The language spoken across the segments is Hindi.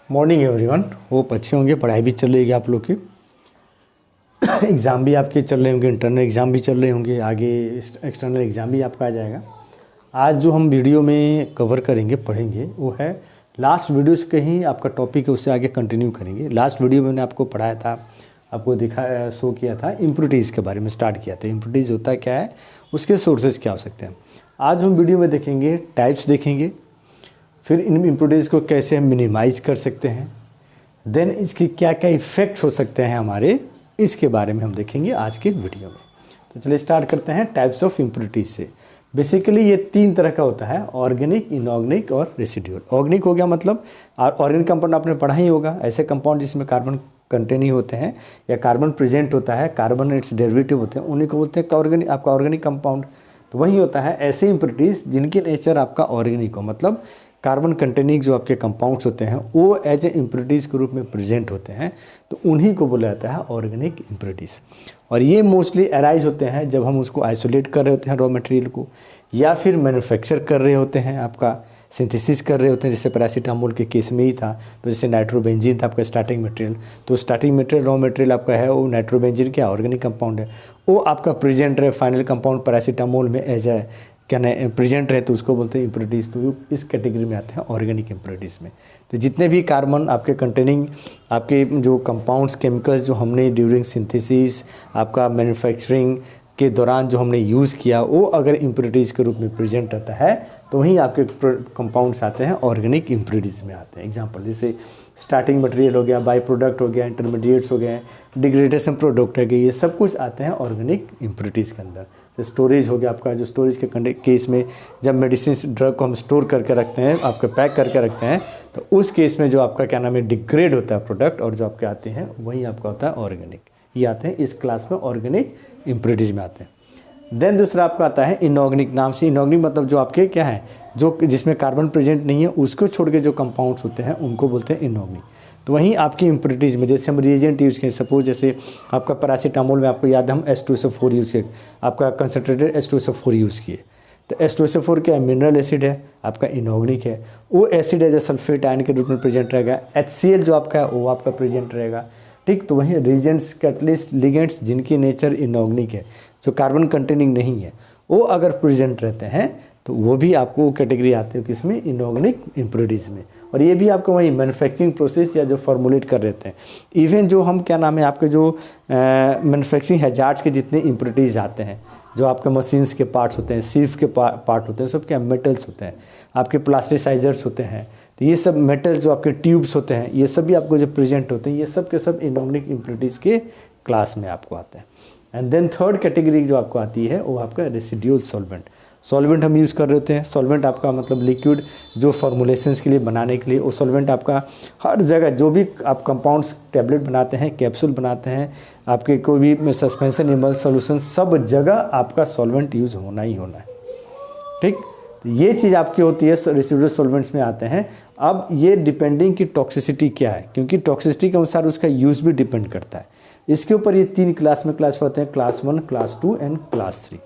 Morning everyone. होप अच्छे होंगे, पढ़ाई भी चल रही है आप लोग की। एग्ज़ाम भी आपके चल रहे होंगे, इंटरनल एग्ज़ाम भी चल रहे होंगे, आगे एक्सटर्नल एग्ज़ाम भी आपका आ जाएगा। आज जो हम वीडियो में कवर करेंगे, पढ़ेंगे, वो है लास्ट वीडियो से कहीं आपका टॉपिक है, उससे आगे कंटिन्यू करेंगे। लास्ट वीडियो में मैंने आपको पढ़ाया था, आपको दिखा शो किया था, इम्प्योरिटीज़ के बारे में स्टार्ट किया था। इम्प्योरिटीज़ होता क्या है, उसके सोर्सेज क्या हो सकते हैं। आज हम वीडियो में देखेंगे, टाइप्स देखेंगे, फिर इन इम्प्योरिटीज़ को कैसे हम मिनिमाइज कर सकते हैं, देन इसकी क्या क्या इफ़ेक्ट हो सकते हैं हमारे, इसके बारे में हम देखेंगे आज के वीडियो में। तो चलिए स्टार्ट करते हैं टाइप्स ऑफ इम्प्योरिटीज़ से। बेसिकली ये 3 तरह का होता है, ऑर्गेनिक, इनऑर्गेनिक और रेसिड्यूअल। ऑर्गेनिक हो गया मतलब ऑर्गेनिक कंपाउंड आपने पढ़ा ही होगा, ऐसे कंपाउंड जिसमें कार्बन कंटेन ही होते हैं या कार्बन प्रेजेंट होता है, कार्बन इट्स डेरिवेटिव होते हैं, उन्हीं को बोलते हैं ऑर्गेनिक, आपका ऑर्गेनिक कंपाउंड। तो वही होता है ऐसे इम्प्योरिटीज़ जिनकी नेचर आपका ऑर्गेनिक हो, मतलब कार्बन कंटेनिंग जो आपके कंपाउंड्स होते हैं वो एज ए इम्प्योरिटीज़ के रूप में प्रेजेंट होते हैं, तो उन्हीं को बोला जाता है ऑर्गेनिक इम्प्योरिटीज़। और ये मोस्टली अराइज होते हैं जब हम उसको आइसोलेट कर रहे होते हैं रॉ मटेरियल को, या फिर मैन्युफैक्चर कर रहे होते हैं, आपका सिंथेसिस कर रहे होते हैं। जैसे पैरासीटामोल के केस में ही था, तो जैसे नाइट्रोबेंजीन था आपका स्टार्टिंग मटेरियल, तो स्टार्टिंग मटेरियल रॉ मटेरियल आपका है वो नाइट्रोबेंजीन क्या ऑर्गेनिक कंपाउंड है, वो आपका प्रेजेंट रहे फाइनल कंपाउंड पैरासीटामोल में एज ए क्या ना प्रेजेंट रहे, तो उसको बोलते हैं इम्प्योरिटीज़। तो इस कैटेगरी में आते हैं ऑर्गेनिक इम्प्योरिटीज़ में। तो जितने भी कार्बन आपके कंटेनिंग आपके जो कंपाउंड्स, केमिकल्स जो हमने ड्यूरिंग सिंथेसिस, आपका मैन्युफैक्चरिंग के दौरान जो हमने यूज़ किया, वो अगर इम्प्योरिटीज़ के रूप में प्रेजेंट रहता है, तो वहीं आपके कंपाउंड्स आते हैं ऑर्गेनिक इम्प्योरिटीज़ में आते हैं। एग्जांपल जैसे स्टार्टिंग मटेरियल हो गया, बाई प्रोडक्ट हो गया, इंटरमीडिएट्स हो गए, डिग्रेडेशन प्रोडक्ट है गए, ये सब कुछ आते हैं ऑर्गेनिक इम्प्योरिटीज़ के अंदर। तो स्टोरेज हो गया आपका, जो स्टोरेज के केस में जब मेडिसिन ड्रग को हम स्टोर करके रखते हैं, आपके पैक करके रखते हैं, तो उस केस में जो आपका क्या नाम है डिग्रेड होता है प्रोडक्ट, और जो आपके आते हैं वही आपका होता है ऑर्गेनिक। ये आते हैं इस क्लास में, ऑर्गेनिक इम्प्योरिटीज़ में आते हैं। देन दूसरा आपका आता है इनऑर्गेनिक। नाम से इनऑर्गेनिक मतलब जो आपके क्या है, जो जिसमें कार्बन प्रेजेंट नहीं है, उसको छोड़ के जो कंपाउंड्स होते हैं उनको बोलते हैं इनऑर्गेनिक। तो वहीं आपकी इम्प्योरिटीज़ में जैसे हम रिएजेंट यूज़ करें, सपोज जैसे आपका पैरासीटामोल में आपको याद है हम H2SO4 यूज़ किए, आपका कंसनट्रेटेड H2SO4 यूज़ किए, तो H2SO4 क्या है, मिनरल एसिड है, आपका इनऑर्गेनिक है। वो एसिड है जो सल्फेट आयन के रूप में प्रेजेंट रहेगा। HCl जो आपका है वो आपका प्रेजेंट रहेगा, ठीक। तो वहीं रिएजेंट्स, कैटलिस्ट, लिगेंड्स जिनकी नेचर इनऑर्गेनिक है, जो कार्बन कंटेनिंग नहीं है, वो अगर प्रेजेंट रहते हैं तो वो भी आपको कैटेगरी आते हैं किसमें, इनऑर्गेनिक इम्प्योरिटीज़ में। और ये भी आपको वही मैन्युफैक्चरिंग प्रोसेस या जो फॉर्मुलेट कर रहे थे, इवन जो हम क्या नाम है आपके जो मैन्युफैक्चरिंग हैजार्ड्स के जितने इम्प्योरिटीज़ आते हैं, जो आपके मशीन्स के पार्ट्स होते हैं, सिर्फ के पार्ट होते हैं, सब क्या मेटल्स होते हैं, आपके प्लास्टिसाइजर्स होते हैं, तो ये सब मेटल्स जो आपके ट्यूब्स होते हैं, ये सब भी आपको जो प्रेजेंट होते हैं, ये सब के सब इनऑर्गेनिक इम्प्योरिटीज़ के क्लास में आपको आते हैं। एंड देन थर्ड कैटेगरी जो आपको आती है वो आपका रेसिड्यूअल सॉल्वेंट। सॉल्वेंट हम यूज़ कर रहे होते हैं, सॉल्वेंट आपका मतलब लिक्विड जो फॉर्मुलेशंस के लिए बनाने के लिए, वो सॉल्वेंट आपका हर जगह जो भी आप कंपाउंड्स, टैबलेट बनाते हैं, कैप्सूल बनाते हैं, आपके कोई भी सस्पेंशन इमल्स सॉल्यूशन, सब जगह आपका सॉल्वेंट यूज़ होना ही होना है, ठीक। तो ये चीज़ आपकी होती है रेसिड्यूअल सॉल्वेंट्स में आते हैं। अब ये डिपेंडिंग की टॉक्सिसिटी क्या है, क्योंकि टॉक्सिसिटी के अनुसार उसका यूज़ भी डिपेंड करता है। इसके ऊपर ये 3 क्लास में क्लास होते हैं, class 1, class 2 and class 3।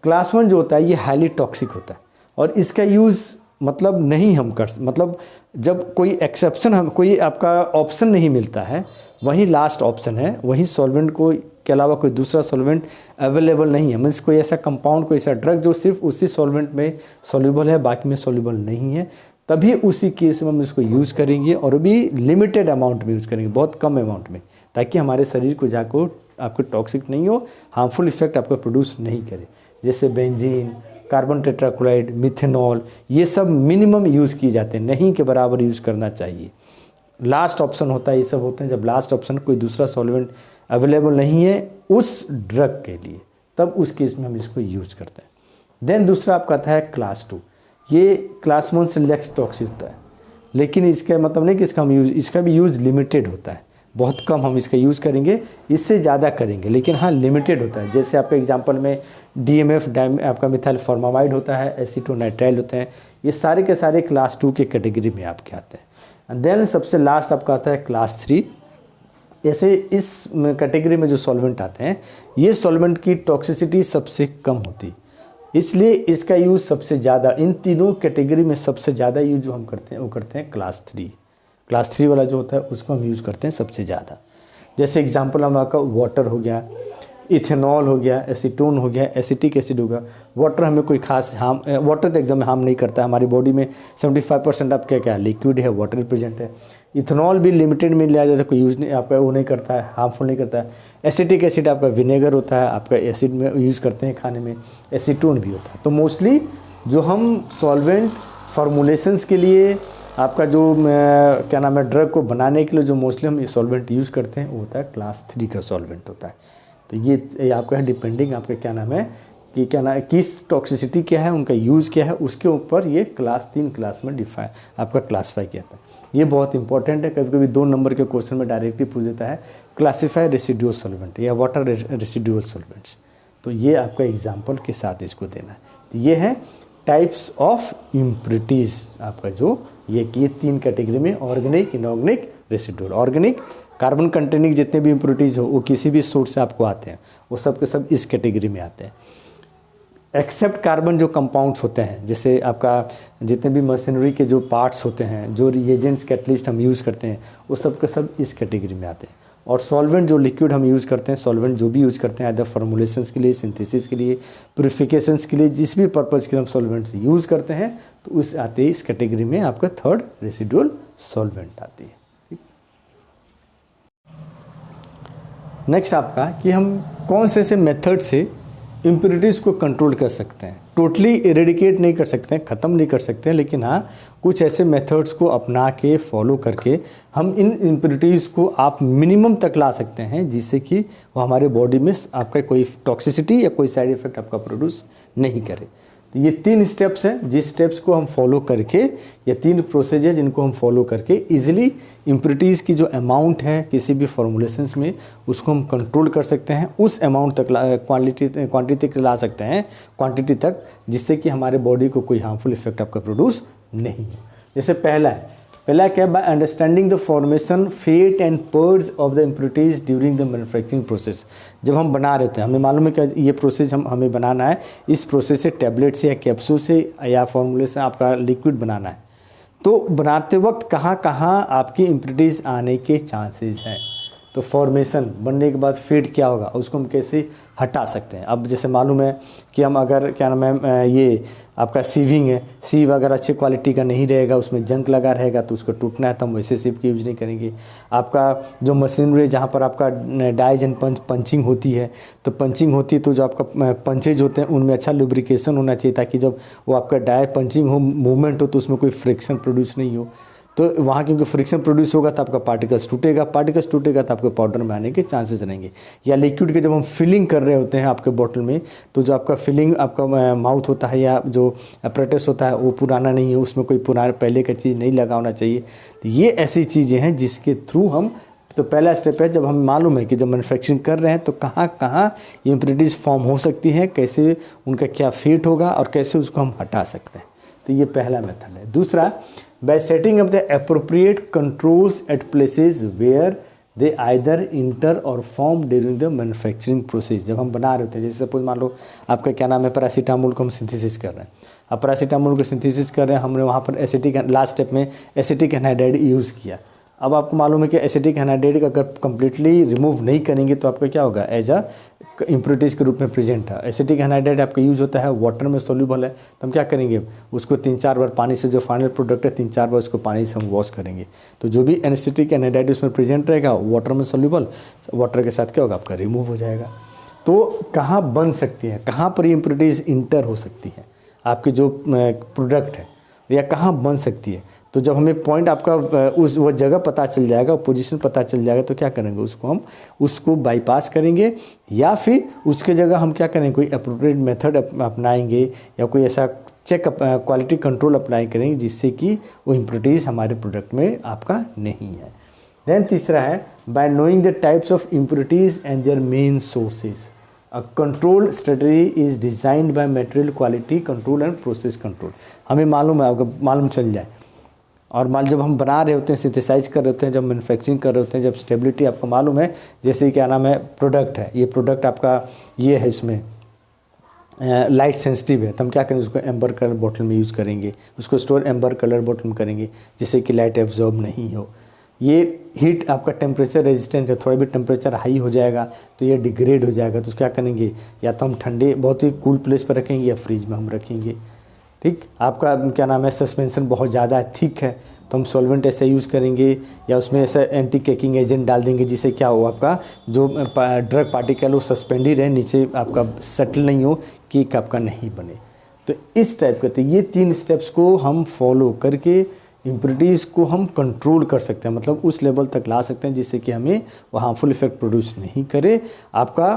Class 1 जो होता है ये हाईली टॉक्सिक होता है, और इसका यूज़ मतलब नहीं हम कर, मतलब जब कोई एक्सेप्शन, हम कोई आपका ऑप्शन नहीं मिलता है, वही लास्ट ऑप्शन है, वही सॉल्वेंट को के अलावा कोई दूसरा सॉल्वेंट अवेलेबल नहीं है। मीन्स कोई ऐसा कंपाउंड, कोई ऐसा ड्रग जो सिर्फ उसी सॉल्वेंट में सॉल्युबल है, बाकी में सॉल्युबल नहीं है, तभी उसी केस में हम इसको यूज़ करेंगे, और भी लिमिटेड अमाउंट में यूज़ करेंगे, बहुत कम अमाउंट में, ताकि हमारे शरीर को जाकर आपको टॉक्सिक नहीं हो, हार्मफुल इफेक्ट आपको प्रोड्यूस नहीं करे। जैसे बेंजीन, कार्बन टेट्राक्लोराइड, मिथेनॉल, ये सब मिनिमम यूज़ किए जाते हैं, नहीं के बराबर यूज़ करना चाहिए। लास्ट ऑप्शन होता है, ये सब होते हैं जब लास्ट ऑप्शन कोई दूसरा सॉल्वेंट अवेलेबल नहीं है उस ड्रग के लिए, तब उस केस में हम इसको यूज़ करते हैं। देन दूसरा आपका आता है क्लास 2। ये क्लास 1 से लेस टॉक्सिक होता है, लेकिन इसका मतलब नहीं कि इसका भी यूज़ लिमिटेड होता है, बहुत कम हम इसका यूज़ करेंगे, इससे ज़्यादा करेंगे, लेकिन हाँ लिमिटेड होता है। जैसे आपके एग्जांपल में DMF आपका मिथाइल फॉर्मामाइड होता है, एसीटोनाइट्राइल होते हैं, ये सारे के सारे क्लास 2 के कैटेगरी में आपके आते हैं। एंड देन सबसे लास्ट आपका आता है क्लास 3। ऐसे इस कैटेगरी में जो सॉल्वेंट आते हैं, ये सॉल्वेंट की टॉक्सिसिटी सबसे कम होती, इसलिए इसका यूज़ सबसे ज़्यादा इन तीनों कैटेगरी में सबसे ज़्यादा यूज जो हम करते हैं वो करते हैं क्लास 3 वाला जो होता है उसको हम यूज़ करते हैं सबसे ज़्यादा। जैसे एग्जांपल हम आपका वाटर हो गया, इथेनॉल हो गया, एसीटोन हो गया, एसिटिक एसिड होगा। वाटर हमें कोई खास वाटर तो एकदम हार्म नहीं करता है, हमारी बॉडी में 75% आपका क्या लिक्विड है, वाटर रिप्रेजेंट है। इथेनॉल भी लिमिटेड में लिया जाता है, कोई यूज़ नहीं आपका वो नहीं करता है, हार्मफुल नहीं करता है। एसिटिक एसिड आपका विनेगर होता है, आपका एसिड में यूज़ करते हैं खाने में। एसीटोन भी होता है। तो मोस्टली जो हम सॉल्वेंट फॉर्मुलेशंस के लिए आपका जो क्या नाम है ड्रग को बनाने के लिए जो मोस्टली हम ये सॉल्वेंट यूज़ करते हैं वो होता है क्लास 3 का सॉल्वेंट होता है। तो ये आपका है डिपेंडिंग आपका क्या नाम है कि क्या नाम किस टॉक्सिसिटी क्या है, उनका यूज़ क्या है, उसके ऊपर ये क्लास 3 क्लास में आपका क्लासीफाई किया था। ये बहुत इंपॉर्टेंट है, कभी कभी 2 नंबर के क्वेश्चन में डायरेक्टली पूछ देता है क्लासीफाई रेसिडुअल सॉल्वेंट या वाटर रेसिडुअल सॉल्वेंट्स। तो ये आपका एग्जाम्पल के साथ इसको देना है। तो ये है टाइप्स ऑफ इम्प्योरिटीज़ आपका जो ये 3 कैटेगरी में organic, inorganic, residual. Organic carbon containing जितने भी इम्प्योरिटीज़ हो वो किसी भी सोर्स से आपको आते हैं, वो सब के सब इस कैटेगरी में आते हैं। एक्सेप्ट कार्बन जो कंपाउंड्स होते हैं, जैसे आपका जितने भी मशीनरी के जो पार्ट्स होते हैं, जो रिएजेंट्स कैटलिस्ट हम यूज़ करते हैं, वो सब के सब इस कैटेगरी में आते हैं। और सॉल्वेंट जो लिक्विड हम यूज़ करते हैं, सॉल्वेंट जो भी यूज़ करते हैं, अदर फॉर्मुलेशंस के लिए, सिंथेसिस के लिए, प्यूरिफिकेशंस के लिए, जिस भी पर्पज़ के लिए हम सॉल्वेंट्स यूज़ करते हैं, तो उस आते हैं इस कैटेगरी में आपका थर्ड रेसिडुअल सॉल्वेंट आती है। नेक्स्ट आपका कि हम कौन से ऐसे मेथड से इम्प्योरिटीज़ को कंट्रोल कर सकते हैं। टोटली इरेडिकेट नहीं कर सकते हैं, ख़त्म नहीं कर सकते हैं, लेकिन हाँ कुछ ऐसे मेथड्स को अपना के फॉलो करके हम इन इम्प्योरिटीज़ को आप मिनिमम तक ला सकते हैं, जिससे कि वो हमारे बॉडी में आपका कोई टॉक्सिसिटी या कोई साइड इफ़ेक्ट आपका प्रोड्यूस नहीं करे। तो ये 3 स्टेप्स हैं, जिस स्टेप्स को हम फॉलो करके, या 3 प्रोसेस है जिनको हम फॉलो करके इजीली इम्प्योरिटीज़ की जो अमाउंट है किसी भी फॉर्मुलेशंस में उसको हम कंट्रोल कर सकते हैं, उस अमाउंट तक क्वांटिटी तक ला सकते हैं, क्वांटिटी तक, जिससे कि हमारे बॉडी को कोई हार्मफुल इफेक्ट आपका प्रोड्यूस नहीं है। जैसे पहला क्या, by understanding the formation, fate and purge of the impurities during the manufacturing process. जब हम बना रहे थे, हमें मालूम है कि ये प्रोसेस हमें बनाना है, इस प्रोसेस से टैबलेट से या कैप्सूल से या फॉर्मूले से आपका लिक्विड बनाना है। तो बनाते वक्त कहाँ कहाँ आपकी इम्प्योरिटीज़ आने के चांसेस हैं। तो फॉर्मेशन बनने के बाद फीड क्या होगा, उसको हम कैसे हटा सकते हैं। अब जैसे मालूम है कि हम अगर क्या नाम है ये आपका सीविंग है, सीव अगर अच्छी क्वालिटी का नहीं रहेगा, उसमें जंक लगा रहेगा, तो उसको टूटना है तो हम वैसे सीव की यूज नहीं करेंगे। आपका जो मशीनरी जहाँ पर आपका डाइज एंड पंचिंग होती है, तो पंचिंग होती है तो जो आपका पंचेज होते हैं उनमें अच्छा लुब्रिकेशन होना चाहिए, ताकि जब वो आपका डाई पंचिंग हो, मूवमेंट हो, तो उसमें कोई फ्रिक्शन प्रोड्यूस नहीं हो। तो वहाँ क्योंकि फ्रिक्शन प्रोड्यूस होगा तो आपका पार्टिकल्स टूटेगा तो आपके पाउडर में आने के चांसेस रहेंगे। या लिक्विड के जब हम फिलिंग कर रहे होते हैं आपके बॉटल में, तो जो आपका फिलिंग आपका माउथ होता है या जो अपरेटस होता है वो पुराना नहीं है, उसमें कोई पुराना पहले का चीज़ नहीं लगा होना चाहिए। तो ये ऐसी चीज़ें हैं जिसके थ्रू हम, तो पहला स्टेप है जब हमें मालूम है कि जब मैन्युफैक्चरिंग कर रहे हैं तो कहाँ कहाँ इम्प्योरिटीज़ फॉर्म हो सकती हैं, कैसे उनका क्या फेट होगा और कैसे उसको हम हटा सकते हैं। तो ये पहला मेथड है। दूसरा, by setting up the appropriate controls at places where they either enter or form during the manufacturing process। जब हम बना रहे होते हैं, जैसे सपोज मान लो आपका क्या नाम है पैरासीटामोल को हम सिंथेसिस कर रहे हैं, अब पैरासीटामोल को सिंथेसिस कर रहे हैं, हमने वहाँ पर एसिटिक लास्ट स्टेप में एसिटिक एनहाइड्राइड यूज़ किया। अब आपको मालूम है कि एसिटिक एनहाइड्राइड अगर कंप्लीटली रिमूव नहीं करेंगे तो आपका क्या होगा, एज अ इम्प्योरिटीज़ के रूप में प्रेजेंट है। एसिटिक एनहाइड्राइड आपका यूज़ होता है, वाटर में सोल्यूबल है, तो हम क्या करेंगे, उसको 3-4 बार पानी से, जो फाइनल प्रोडक्ट है 3-4 बार उसको पानी से हम वॉश करेंगे। तो जो भी एसिटिक एनहाइड्राइड उसमें प्रेजेंट रहेगा वाटर में सोल्यूबल, वाटर के साथ क्या होगा आपका रिमूव हो जाएगा। तो कहाँ बन सकती है, कहाँ पर इम्प्योरिटीज़ इंटर हो सकती है आपकी जो प्रोडक्ट है, या कहाँ बन सकती है। तो जब हमें पॉइंट आपका उस वो जगह पता चल जाएगा, पोजीशन पता चल जाएगा, तो क्या करेंगे, उसको बाईपास करेंगे, या फिर उसके जगह हम क्या करेंगे, कोई अप्रोप्रिएट मेथड अपनाएंगे, या कोई ऐसा चेक क्वालिटी कंट्रोल अप्लाई करेंगे जिससे कि वो इम्प्योरिटीज़ हमारे प्रोडक्ट में आपका नहीं है। देन तीसरा है, by knowing the types of impurities and their main sources, a control strategy is designed by material quality control and process control. हमें मालूम है, आपको मालूम चल जाए, और माल जब हम बना रहे होते हैं, सिंथेसाइज कर रहे होते हैं, जब मैन्युफैक्चरिंग कर रहे होते हैं, जब स्टेबिलिटी आपको मालूम है, जैसे क्या नाम है प्रोडक्ट है, ये प्रोडक्ट आपका ये है, इसमें लाइट सेंसिटिव है तो हम क्या करेंगे, उसको एम्बर कलर बॉटल में यूज़ करेंगे, उसको स्टोर एम्बर कलर बॉटल में करेंगे जिससे कि लाइट एब्जॉर्ब नहीं हो। ये हीट आपका टेम्परेचर रेजिस्टेंट है, थोड़ा भी टेम्परेचर हाई हो जाएगा तो ये डिग्रेड हो जाएगा, तो क्या करेंगे, या तो हम ठंडे बहुत ही कूल प्लेस पर रखेंगे या फ्रिज में हम रखेंगे। ठीक, आपका क्या नाम है, सस्पेंशन बहुत ज़्यादा थिक है तो हम सॉल्वेंट ऐसा यूज़ करेंगे या उसमें ऐसा एंटी केकिंग एजेंट डाल देंगे जिससे क्या हो, आपका जो ड्रग पार्टिकल वो सस्पेंड ही रहे, नीचे आपका सेटल नहीं हो, केक आपका नहीं बने। तो इस टाइप के, तो ये 3 स्टेप्स को हम फॉलो करके इम्प्योरिटीज़ को हम कंट्रोल कर सकते हैं, मतलब उस लेवल तक ला सकते हैं जिससे कि हमें वो हार्मफुल इफेक्ट प्रोड्यूस नहीं करे। आपका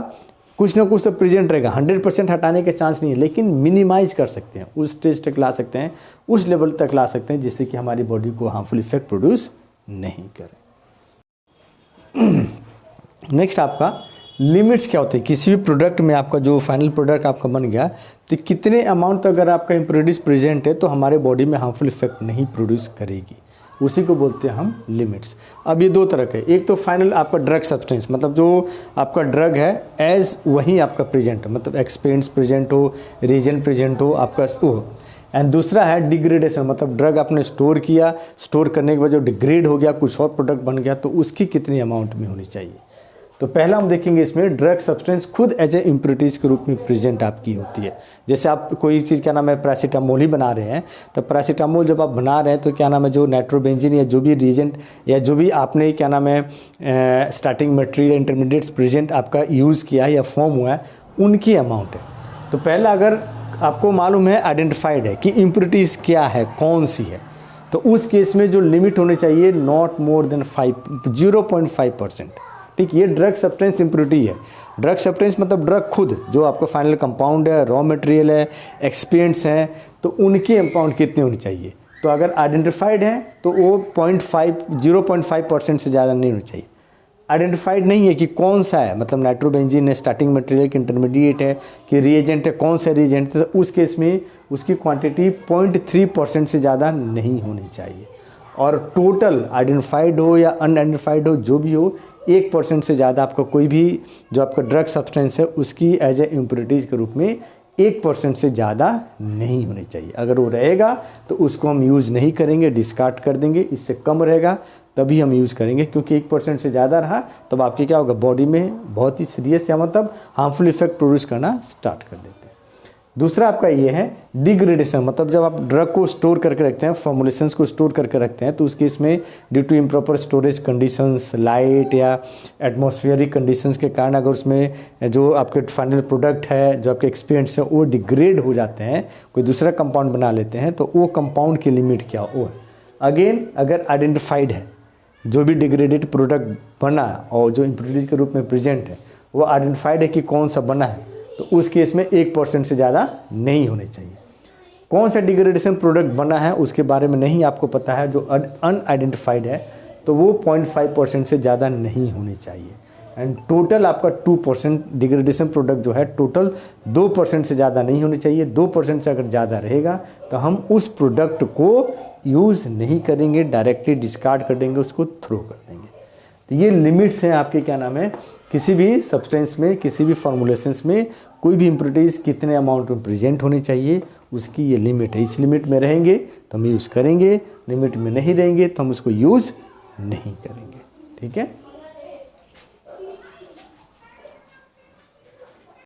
कुछ ना कुछ तो प्रेजेंट रहेगा, 100% हटाने के चांस नहीं है, लेकिन मिनिमाइज कर सकते हैं, उस स्टेज तक ला सकते हैं, उस लेवल तक ला सकते हैं जिससे कि हमारी बॉडी को हार्मफुल इफेक्ट प्रोड्यूस नहीं करे। नेक्स्ट आपका लिमिट्स क्या होते हैं, किसी भी प्रोडक्ट में आपका जो फाइनल प्रोडक्ट आपका बन गया तो कितने अमाउंट तक अगर आपका इम्प्योरिटीज प्रेजेंट है तो हमारे बॉडी में हार्मफुल इफेक्ट नहीं प्रोड्यूस करेगी, उसी को बोलते हैं हम लिमिट्स। अब ये 2 तरह के, एक तो फाइनल आपका ड्रग सब्सटेंस, मतलब जो आपका ड्रग है एज वही आपका प्रेजेंट है, मतलब एक्सपेंट्स प्रेजेंट हो, रीजन प्रेजेंट हो आपका वो। एंड दूसरा है डिग्रेडेशन, मतलब ड्रग आपने स्टोर किया, स्टोर करने के बाद जो डिग्रेड हो गया, कुछ और प्रोडक्ट बन गया, तो उसकी कितनी अमाउंट में होनी चाहिए। तो पहला हम देखेंगे इसमें ड्रग सब्सटेंस खुद एज ए इम्प्योरिटीज़ के रूप में प्रेजेंट आपकी होती है। जैसे आप कोई चीज़ क्या नाम है पैरासीटामोल ही बना रहे हैं, तो पैरासीटामोल जब आप बना रहे हैं तो क्या नाम है जो नाइट्रोबेंजीन या जो भी रीजेंट या जो भी आपने क्या नाम है स्टार्टिंग मटेरियल इंटरमीडिएट्स प्रेजेंट आपका यूज़ किया है या फॉर्म हुआ है, उनकी अमाउंट है। तो पहला अगर आपको मालूम है, आइडेंटिफाइड है कि इम्प्योरिटीज़ क्या है, कौन सी है, तो उस केस में जो लिमिट होनी चाहिए नॉट मोर देन 0.5%। ठीक, ये ड्रग सब्सटेंस इम्प्योरिटी है। ड्रग सब्सटेंस मतलब ड्रग खुद, जो आपका फाइनल कंपाउंड है, रॉ मटेरियल है, एक्सपेंट्स हैं, तो उनकी अमाउंट कितनी होनी चाहिए। तो अगर आइडेंटिफाइड है तो वो 0.5% से ज़्यादा नहीं होनी चाहिए। आइडेंटिफाइड नहीं है कि कौन सा है, मतलब नाइट्रोबेंजीन है, स्टार्टिंग मटेरियल की इंटरमीडिएट है कि रिएजेंट है, कौन सा रिएजेंट है, तो उस केस में उसकी क्वांटिटी 0.3% से ज़्यादा नहीं होनी चाहिए। और टोटल आइडेंटिफाइड हो या अनआइडेंटिफाइड हो, जो भी हो, 1% से ज़्यादा आपका कोई भी जो आपका ड्रग सब्सटेंस है उसकी एज ए इम्प्योरिटीज़ के रूप में 1% से ज़्यादा नहीं होनी चाहिए। अगर वो रहेगा तो उसको हम यूज़ नहीं करेंगे, डिस्कार्ड कर देंगे। इससे कम रहेगा तभी हम यूज़ करेंगे, क्योंकि 1% से ज़्यादा रहा तब आपके क्या होगा, बॉडी में बहुत ही सीरियस या मतलब हार्मफुल इफेक्ट प्रोड्यूस करना स्टार्ट कर देते हैं। दूसरा आपका ये है डिग्रेडेशन, मतलब जब आप ड्रग को स्टोर करके रखते हैं, फॉर्मुलेशंस को स्टोर करके रखते हैं, तो उस केस में due to improper storage conditions, light या एटमॉस्फेरिक कंडीशंस के कारण अगर उसमें जो आपके फाइनल प्रोडक्ट है, जो आपके एक्सपेंट्स हैं, वो डिग्रेड हो जाते हैं, कोई दूसरा कंपाउंड बना लेते हैं, तो वो कंपाउंड की लिमिट क्या हो। अगेन अगर आइडेंटिफाइड है, जो भी डिग्रेडेड प्रोडक्ट बना और जो इम्प्योरिटीज के रूप में प्रेजेंट है वो आइडेंटिफाइड है कि कौन सा बना है, तो उस केस में 1% से ज़्यादा नहीं होने चाहिए। कौन सा डिग्रेडेशन प्रोडक्ट बना है उसके बारे में नहीं आपको पता है, जो अनआइडेंटिफाइड है, तो वो 0.5% से ज़्यादा नहीं होनी चाहिए। एंड टोटल आपका 2% डिग्रेडेशन प्रोडक्ट जो है टोटल 2% से ज़्यादा नहीं होनी चाहिए। 2% से अगर ज़्यादा रहेगा तो हम उस प्रोडक्ट को यूज़ नहीं करेंगे, डायरेक्टली डिस्कार्ड कर देंगे, उसको थ्रो कर देंगे। तो ये लिमिट्स हैं आपके क्या नाम है, किसी भी सब्सटेंस में, किसी भी फॉर्मुलेशंस में कोई भी इम्प्योरिटीज़ कितने अमाउंट में प्रेजेंट होनी चाहिए, उसकी ये लिमिट है। इस लिमिट में रहेंगे तो हम यूज़ करेंगे, लिमिट में नहीं रहेंगे तो हम उसको यूज़ नहीं करेंगे। ठीक है।